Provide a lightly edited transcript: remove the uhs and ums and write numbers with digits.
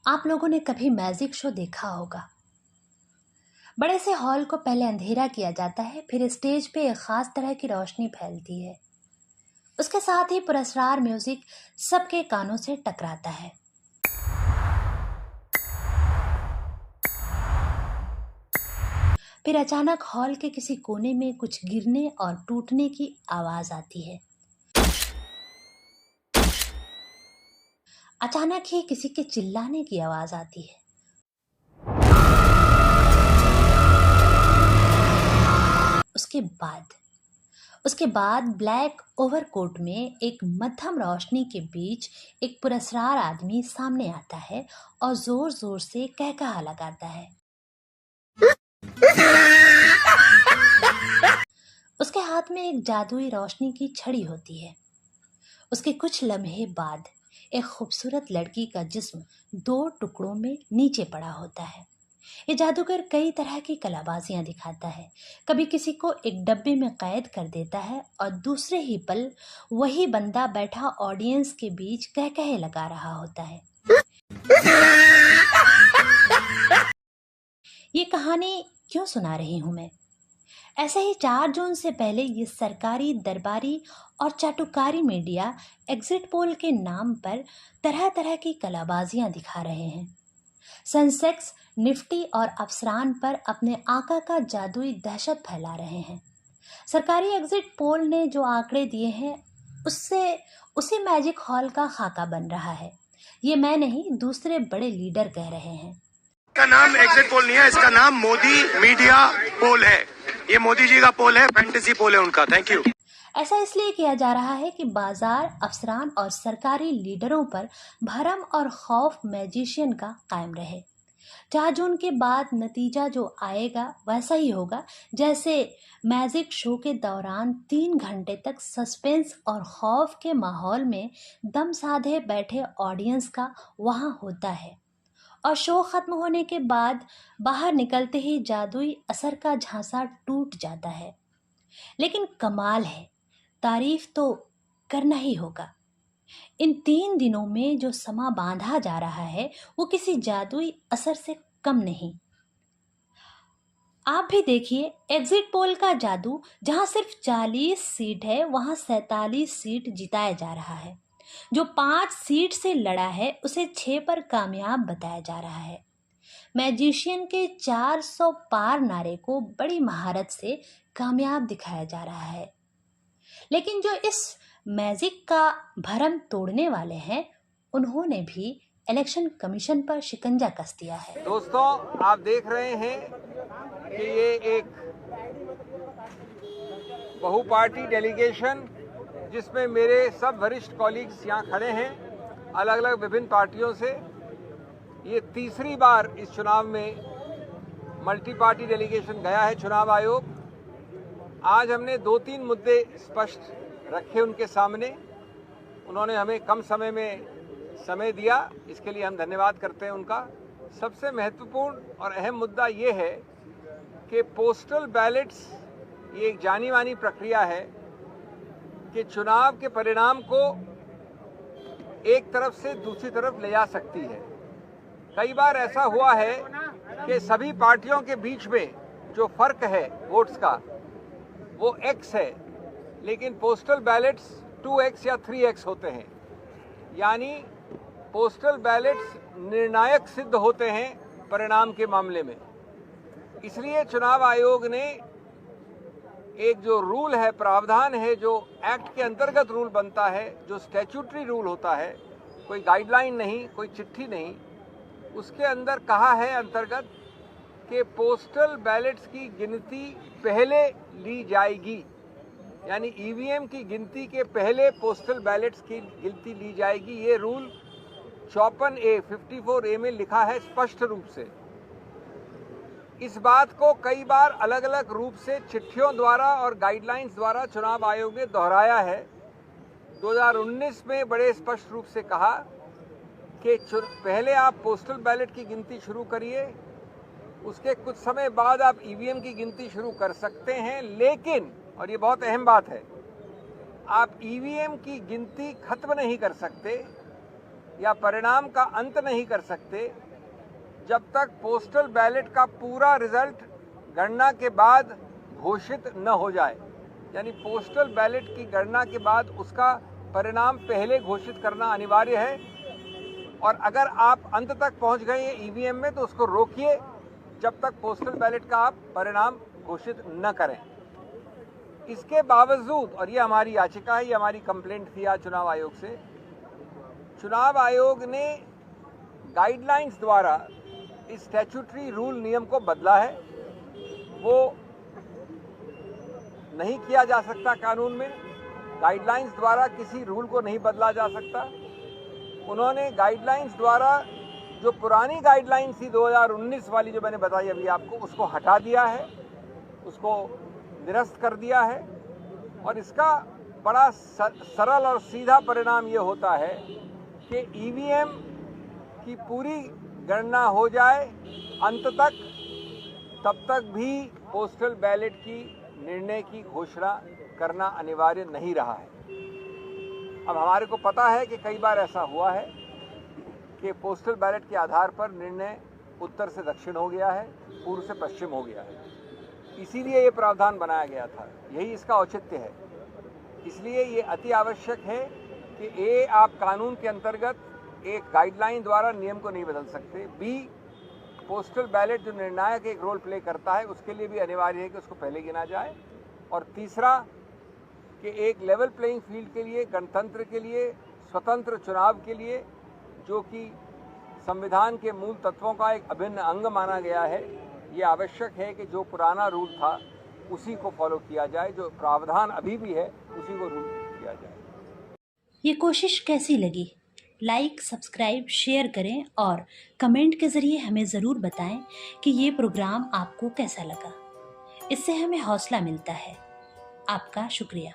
आप लोगों ने कभी मैजिक शो देखा होगा। बड़े से हॉल को पहले अंधेरा किया जाता है, फिर स्टेज पे एक खास तरह की रोशनी फैलती है। उसके साथ ही पुरस्कार म्यूजिक सबके कानों से टकराता है। फिर अचानक हॉल के किसी कोने में कुछ गिरने और टूटने की आवाज आती है। अचानक ही किसी के चिल्लाने की आवाज आती है। उसके बाद ब्लैक ओवरकोट में एक मध्यम रोशनी के बीच एक पुरस्कार आदमी सामने आता है और जोर जोर से कहकहा लगाता है। उसके हाथ में एक जादुई रोशनी की छड़ी होती है। उसके कुछ लम्हे बाद एक खूबसूरत लड़की का जिस्म दो टुकड़ों में नीचे पड़ा होता है। ये जादूगर कई तरह की कलाबाजियां दिखाता है। कभी किसी को एक डब्बे में कैद कर देता है और दूसरे ही पल वही बंदा बैठा ऑडियंस के बीच कहकहे लगा रहा होता है। ये कहानी क्यों सुना रही हूं मैं? ऐसे ही 4 जून से पहले ये सरकारी, दरबारी और चाटुकारी मीडिया एग्जिट पोल के नाम पर तरह तरह की कलाबाजियां दिखा रहे हैं। सेंसेक्स, निफ्टी और अफसरान पर अपने आका का जादुई दहशत फैला रहे हैं। सरकारी एग्जिट पोल ने जो आंकड़े दिए हैं उससे उसी मैजिक हॉल का खाका बन रहा है। ये मैं नहीं, दूसरे बड़े लीडर कह रहे हैं। इसका नाम एग्जिट पोल नहीं है, इसका नाम मोदी मीडिया पोल है। ये मोदी जी का पोल है, फैंटेसी पोल है उनका। Thank you. ऐसा इसलिए किया जा रहा है कि बाजार, अफसरान और सरकारी लीडरों पर भरम और खौफ मैजिशियन का कायम रहे। 4 जून के बाद नतीजा जो आएगा वैसा ही होगा जैसे मैजिक शो के दौरान 3 घंटे तक सस्पेंस और खौफ के माहौल में दम साधे बैठे ऑडियंस का वहां होता है, और शो खत्म होने के बाद बाहर निकलते ही जादुई असर का झांसा टूट जाता है। लेकिन कमाल है, तारीफ तो करना ही होगा। इन 3 दिनों में जो समा बांधा जा रहा है वो किसी जादुई असर से कम नहीं। आप भी देखिए, एग्जिट पोल का जादू, जहां सिर्फ 40 सीट है वहां 47 सीट जिताया जा रहा है। जो 5 सीट से लड़ा है उसे 6 पर कामयाब बताया जा रहा है। मैजिशियन के 400 पार नारे को बड़ी महारत से कामयाब दिखाया जा रहा है। लेकिन जो इस मैजिक का भरम तोड़ने वाले हैं, उन्होंने भी इलेक्शन कमीशन पर शिकंजा कस दिया है। दोस्तों, आप देख रहे हैं कि ये एक बहुपार्टी डेलीगेशन, जिसमें मेरे सब वरिष्ठ कॉलीग्स यहाँ खड़े हैं अलग अलग विभिन्न पार्टियों से, ये तीसरी बार इस चुनाव में मल्टी पार्टी डेलीगेशन गया है चुनाव आयोग। आज हमने 2-3 मुद्दे स्पष्ट रखे उनके सामने। उन्होंने हमें कम समय में समय दिया, इसके लिए हम धन्यवाद करते हैं उनका। सबसे महत्वपूर्ण और अहम मुद्दा ये है कि पोस्टल बैलेट्स ये एक जानी मानी प्रक्रिया है कि चुनाव के परिणाम को एक तरफ से दूसरी तरफ ले जा सकती है। कई बार ऐसा हुआ है कि सभी पार्टियों के बीच में जो फर्क है वोट्स का वो x है, लेकिन पोस्टल बैलेट्स 2x या 3x होते हैं। यानी पोस्टल बैलेट्स निर्णायक सिद्ध होते हैं परिणाम के मामले में। इसलिए चुनाव आयोग ने एक जो रूल है, प्रावधान है, जो एक्ट के अंतर्गत रूल बनता है, जो स्टैट्यूटरी रूल होता है, कोई गाइडलाइन नहीं, कोई चिट्ठी नहीं, उसके अंदर कहा है अंतर्गत कि पोस्टल बैलेट्स की गिनती पहले ली जाएगी। यानी ईवीएम की गिनती के पहले पोस्टल बैलेट्स की गिनती ली जाएगी। ये रूल 54A में लिखा है स्पष्ट रूप से। इस बात को कई बार अलग अलग रूप से चिट्ठियों द्वारा और गाइडलाइंस द्वारा चुनाव आयोग ने दोहराया है। 2019 में बड़े स्पष्ट रूप से कहा कि पहले आप पोस्टल बैलेट की गिनती शुरू करिए, उसके कुछ समय बाद आप ईवीएम की गिनती शुरू कर सकते हैं, लेकिन, और ये बहुत अहम बात है, आप ईवीएम की गिनती खत्म नहीं कर सकते या परिणाम का अंत नहीं कर सकते जब तक पोस्टल बैलेट का पूरा रिजल्ट गणना के बाद घोषित न हो जाए। यानी पोस्टल बैलेट की गणना के बाद उसका परिणाम पहले घोषित करना अनिवार्य है, और अगर आप अंत तक पहुंच गए हैं ईवीएम में तो उसको रोकिए जब तक पोस्टल बैलेट का आप परिणाम घोषित न करें। इसके बावजूद, और ये हमारी याचिका है, ये हमारी कंप्लेंट थी आज चुनाव आयोग से, चुनाव आयोग ने गाइडलाइंस द्वारा इस स्टैट्यूटरी रूल नियम को बदला है। वो नहीं किया जा सकता कानून में, गाइडलाइंस द्वारा किसी रूल को नहीं बदला जा सकता। उन्होंने गाइडलाइंस द्वारा जो पुरानी गाइडलाइंस थी 2019 वाली जो मैंने बताई अभी आपको, उसको हटा दिया है, उसको निरस्त कर दिया है। और इसका बड़ा सरल और सीधा परिणाम ये होता है कि ईवीएम की पूरी गणना हो जाए अंत तक, तब तक भी पोस्टल बैलेट की निर्णय की घोषणा करना अनिवार्य नहीं रहा है। अब हमारे को पता है कि कई बार ऐसा हुआ है कि पोस्टल बैलेट के आधार पर निर्णय उत्तर से दक्षिण हो गया है, पूर्व से पश्चिम हो गया है। इसीलिए ये प्रावधान बनाया गया था, यही इसका औचित्य है। इसलिए ये अति आवश्यक है कि ए, आप कानून के अंतर्गत एक गाइडलाइन द्वारा नियम को नहीं बदल सकते। बी, पोस्टल बैलेट जो निर्णायक एक रोल प्ले करता है उसके लिए भी अनिवार्य है कि उसको पहले गिना जाए। और तीसरा कि एक लेवल प्लेइंग फील्ड के लिए, गणतंत्र के लिए, स्वतंत्र चुनाव के लिए, जो कि संविधान के मूल तत्वों का एक अभिन्न अंग माना गया है, ये आवश्यक है कि जो पुराना रूल था उसी को फॉलो किया जाए, जो प्रावधान अभी भी है उसी को रूल किया जाए। ये कोशिश कैसी लगी? लाइक, सब्सक्राइब, शेयर करें और कमेंट के ज़रिए हमें ज़रूर बताएं कि ये प्रोग्राम आपको कैसा लगा। इससे हमें हौसला मिलता है। आपका शुक्रिया।